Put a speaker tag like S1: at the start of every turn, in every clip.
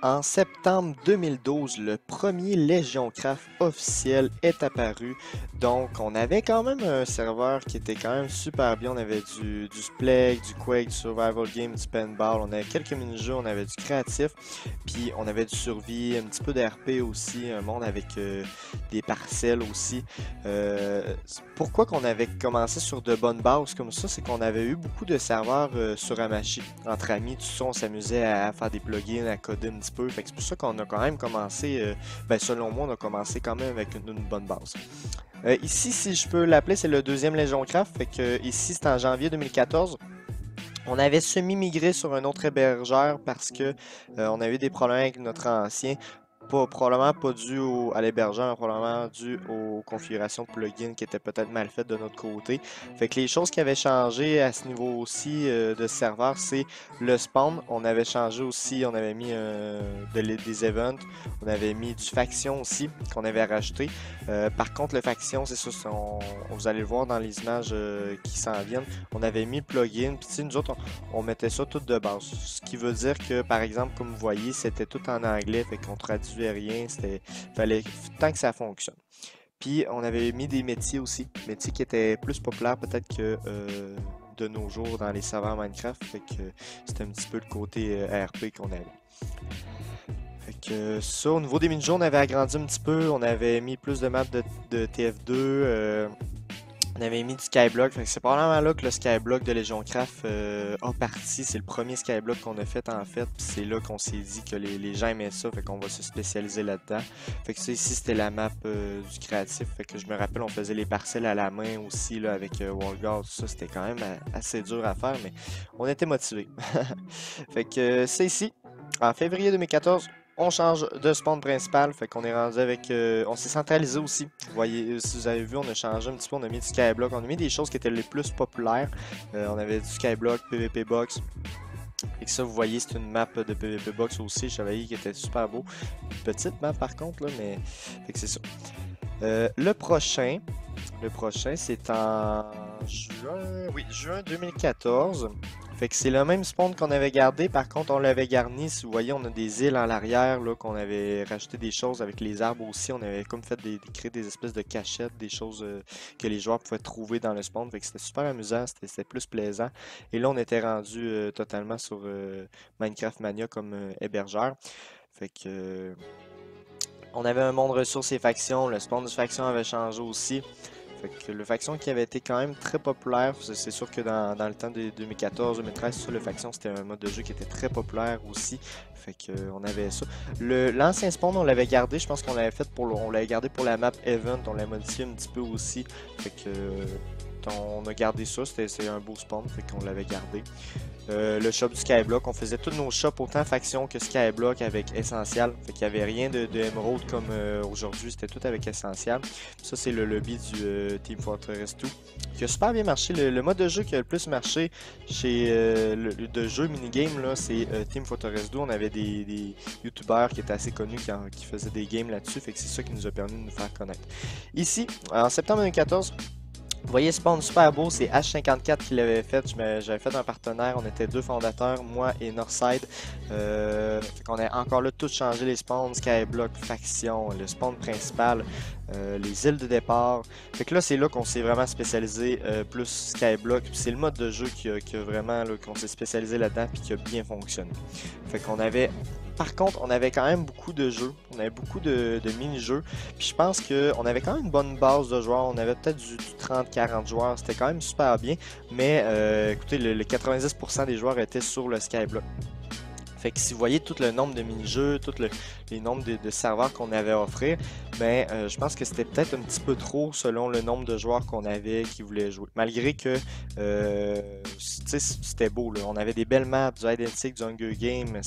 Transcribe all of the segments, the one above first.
S1: En septembre 2012, le premier Légion Craft officiel est apparu. Donc, on avait quand même un serveur qui était quand même super bien. On avait du Splague, du Quake, du Survival Game, du Paintball. On avait quelques mini-jeux, on avait du créatif. Puis, on avait du survie, un petit peu d'RP aussi, un monde avec des parcelles aussi. Pourquoi qu'on avait commencé sur de bonnes bases comme ça, c'est qu'on avait eu beaucoup de serveurs sur Hamachi. Entre amis, tout ça, on s'amusait à faire des plugins, à coder un petit peu. Fait que c'est pour ça qu'on a quand même commencé, ben selon moi, on a commencé quand même avec une bonne base. Ici, si je peux l'appeler, c'est le deuxième Légion Craft. Fait que ici, c'est en janvier 2014. On avait semi-migré sur un autre hébergeur parce que on a eu des problèmes avec notre ancien. Probablement pas dû à l'hébergeur, mais probablement dû aux configurations de plugins qui étaient peut-être mal faites de notre côté. Fait que les choses qui avaient changé à ce niveau aussi de serveur, c'est le spawn. On avait changé aussi, on avait mis des events, on avait mis du faction aussi qu'on avait rajouté. Par contre, le faction, c'est ça, vous allez le voir dans les images qui s'en viennent. On avait mis le plugin, puis nous autres, on mettait ça tout de base. Ce qui veut dire que, par exemple, comme vous voyez, c'était tout en anglais, fait qu'on traduisait rien, fallait tant que ça fonctionne. Puis on avait mis des métiers aussi, métiers qui étaient plus populaires peut-être que de nos jours dans les serveurs Minecraft, fait que c'était un petit peu le côté RP qu'on avait. Fait que ça, au niveau des mini-jeux, on avait agrandi un petit peu, on avait mis plus de maps de TF2, on avait mis du Skyblock, fait que c'est probablement là que le Skyblock de Légion Craft a parti. C'est le premier Skyblock qu'on a fait en fait, puis c'est là qu'on s'est dit que les gens aimaient ça, fait qu'on va se spécialiser là-dedans. Fait que ça ici c'était la map du créatif, fait que je me rappelle on faisait les parcelles à la main aussi là avec Wallguard, tout ça c'était quand même assez dur à faire, mais on était motivés. Fait que c'est ici, en février 2014. On change de spawn principal, fait qu'on est rendu avec... on s'est centralisé aussi. Vous voyez, si vous avez vu, on a changé un petit peu, on a mis du Skyblock, on a mis des choses qui étaient les plus populaires. On avait du Skyblock, PvP Box. Et que ça, vous voyez, c'est une map de PvP Box aussi, Chevalier, qui était super beau. Une petite map par contre, là, mais... Fait que c'est ça. Le prochain, c'est en juin, oui, juin 2014. Fait que c'est le même spawn qu'on avait gardé, par contre on l'avait garni, si vous voyez on a des îles en l'arrière, là, qu'on avait rajouté des choses avec les arbres aussi, on avait comme fait créer des espèces de cachettes, des choses que les joueurs pouvaient trouver dans le spawn, fait que c'était super amusant, c'était plus plaisant. Et là on était rendu totalement sur Minecraft Mania comme hébergeur. Fait que on avait un monde ressources et factions, le spawn de faction avait changé aussi. Fait que le faction qui avait été quand même très populaire, c'est sûr que dans le temps de 2014-2013, le faction c'était un mode de jeu qui était très populaire aussi. Fait que on avait ça. L'ancien spawn on l'avait gardé, je pense qu'on l'avait fait on l'avait gardé pour la map Event, on l'a modifié un petit peu aussi. Fait que on a gardé ça, c'est un beau spawn, fait qu'on l'avait gardé. Le shop du Skyblock, on faisait tous nos shops autant faction que Skyblock avec Essential. Fait qu'il n'y avait rien de Emerald comme aujourd'hui, c'était tout avec Essential. Ça, c'est le lobby du Team Fortress 2 qui a super bien marché. Le mode de jeu qui a le plus marché chez de jeu minigame, là, c'est Team Fortress 2. On avait des youtubeurs qui étaient assez connus qui faisaient des games là-dessus. Fait que c'est ça qui nous a permis de nous faire connaître. Ici, en septembre 2014, vous voyez, spawn super beau, c'est H54 qui l'avait fait. J'avais fait un partenaire, on était deux fondateurs, moi et Northside. Fait qu'on a encore là tout changé les spawns, Skyblock, faction, le spawn principal, les îles de départ. Fait que là, c'est là qu'on s'est vraiment spécialisé plus Skyblock. C'est le mode de jeu qui a vraiment, qu'on s'est spécialisé là-dedans et qui a bien fonctionné. Fait qu'on avait par contre, on avait quand même beaucoup de jeux, on avait beaucoup de mini-jeux, puis je pense qu'on avait quand même une bonne base de joueurs, on avait peut-être du 30-40 joueurs, c'était quand même super bien, mais écoutez, le 90% des joueurs étaient sur le Skyblock. Fait que si vous voyez tout le nombre de mini-jeux, les nombres de serveurs qu'on avait à offrir, ben, je pense que c'était peut-être un petit peu trop selon le nombre de joueurs qu'on avait qui voulaient jouer. Malgré que c'était beau, là. On avait des belles maps, du hide and seek, du Hunger Game.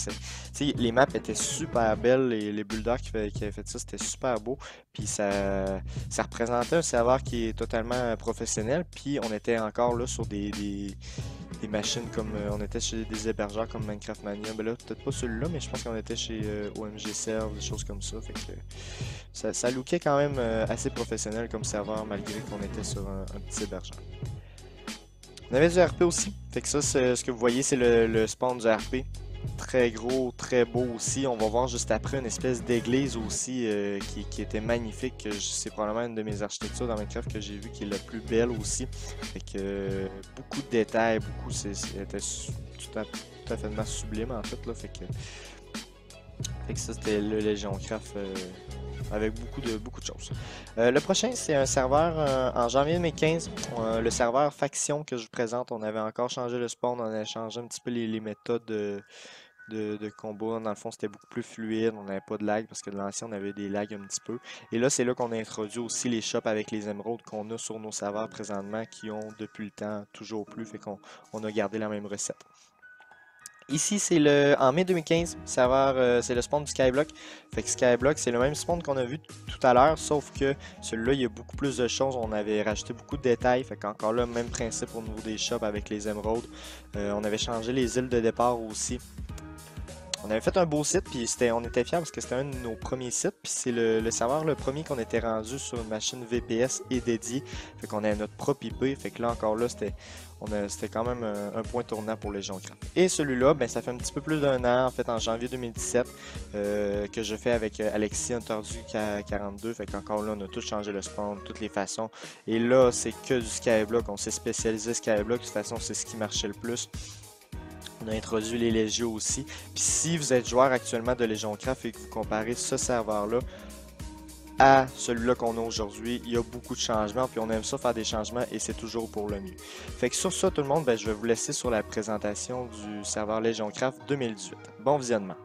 S1: Les maps étaient super belles, les builders qui avaient fait ça, c'était super beau. Puis ça représentait un serveur qui est totalement professionnel. Puis on était encore là sur des machines comme on était chez des hébergeurs comme Minecraft Mania. Ben là, peut-être pas celui-là, mais je pense qu'on était chez OMG Serve, des choses comme ça. Fait que ça lookait quand même assez professionnel comme serveur malgré qu'on était sur un petit hébergeur. On avait du RP aussi. Fait que ça, ce que vous voyez, c'est le spawn du RP. Très gros, très beau aussi. On va voir juste après une espèce d'église aussi qui était magnifique. C'est probablement une de mes architectures dans Minecraft que j'ai vu qui est la plus belle aussi. Fait que beaucoup de détails, c'était tout à fait sublime en fait là. Fait que ça c'était le Legioncraft avec beaucoup de choses. Le prochain, c'est un serveur en janvier 2015. Le serveur faction que je vous présente, on avait encore changé le spawn, on avait changé un petit peu les méthodes de combat. Dans le fond, c'était beaucoup plus fluide, on n'avait pas de lag parce que de l'ancien, on avait des lags un petit peu. Et là, c'est là qu'on a introduit aussi les shops avec les émeraudes qu'on a sur nos serveurs présentement qui ont depuis le temps toujours plus, fait qu'on a gardé la même recette. Ici, c'est en mai 2015, serveur, c'est le spawn du Skyblock. Fait que Skyblock, c'est le même spawn qu'on a vu tout à l'heure, sauf que celui-là, il y a beaucoup plus de choses. On avait rajouté beaucoup de détails. Fait qu'encore là, même principe au niveau des shops avec les émeraudes. On avait changé les îles de départ aussi. On avait fait un beau site, puis on était fiers parce que c'était un de nos premiers sites, puis c'est le serveur le premier qu'on était rendu sur une machine VPS et dédiée. Fait qu'on avait notre propre IP, fait que là encore là, c'était quand même un point tournant pour Legioncraft. Et celui-là, ben ça fait un petit peu plus d'un an, en fait en janvier 2017, que je fais avec Alexis Entendu 42. Fait qu'encore là, on a tout changé le spawn, toutes les façons. Et là, c'est que du Skyblock, on s'est spécialisé Skyblock, de toute façon, c'est ce qui marchait le plus. On a introduit les Légios aussi. Puis si vous êtes joueur actuellement de Legioncraft et que vous comparez ce serveur-là à celui-là qu'on a aujourd'hui, il y a beaucoup de changements. Puis on aime ça faire des changements et c'est toujours pour le mieux. Fait que sur ça, tout le monde, ben, je vais vous laisser sur la présentation du serveur Legioncraft 2018. Bon visionnement.